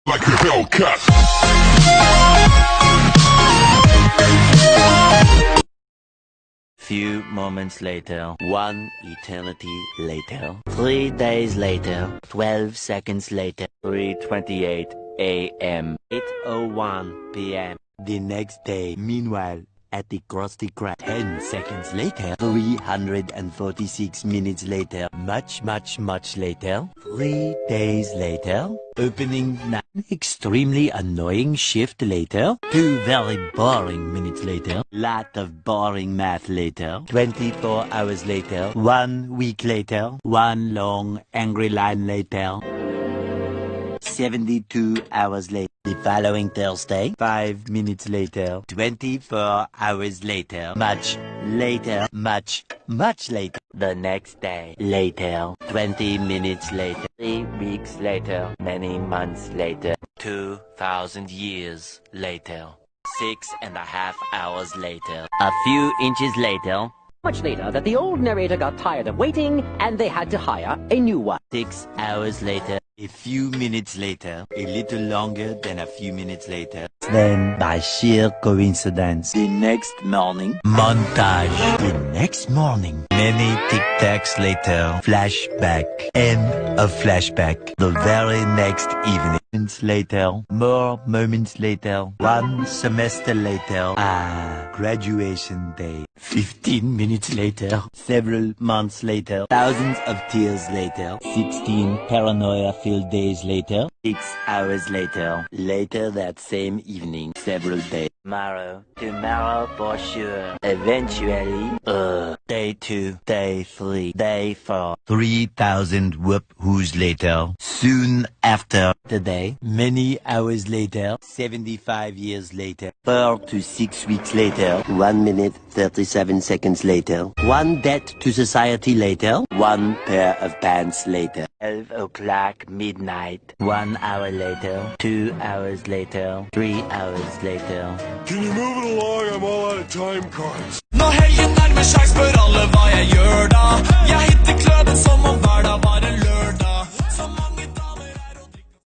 like a Hellcat. Few moments later, 1 eternity later, 3 days later, 12 seconds later, 3:28 a.m., 8:01 p.m. The next day, meanwhile, at the Krusty Krab, 10 seconds later, 346 minutes later, much later, 3 days later, opening night, extremely annoying shift later, 2 very boring minutes later, lot of boring math later, 24 hours later, 1 week later, 1 long angry line later, 72 hours later, the following Thursday, 5 minutes later, 24 hours later, much later, much later, the next day, later, 20 minutes later, 3 weeks later, many months later, 2,000 years later, 6.5 hours later, a few inches later, Much later that the old narrator got tired of waiting and they had to hire a new one. 6 hours later, a few minutes later, a little longer than a few minutes later. Then, by sheer coincidence, the next morning, montage. The next morning, many tic-tacs later, flashback, and a flashback. The very next evening, moments later, more moments later, 1 semester later, graduation day. 15 minutes later, several months later, thousands of tears later, 16 paranoia-filled days later, 6 hours later, later that same evening, several days. Tomorrow for sure. Eventually, day 2, day 3, day 4, 3,000 whoop-whoos later, soon after today, many hours later, 75 years later, 4 to 6 weeks later, 1 minute, 37 seconds later, 1 debt to society later, 1 pair of pants later, 12 o'clock midnight, 1 hour later, 2 hours later, 3 hours later. Can you move it along? I'm all out of time cards. 너 hey you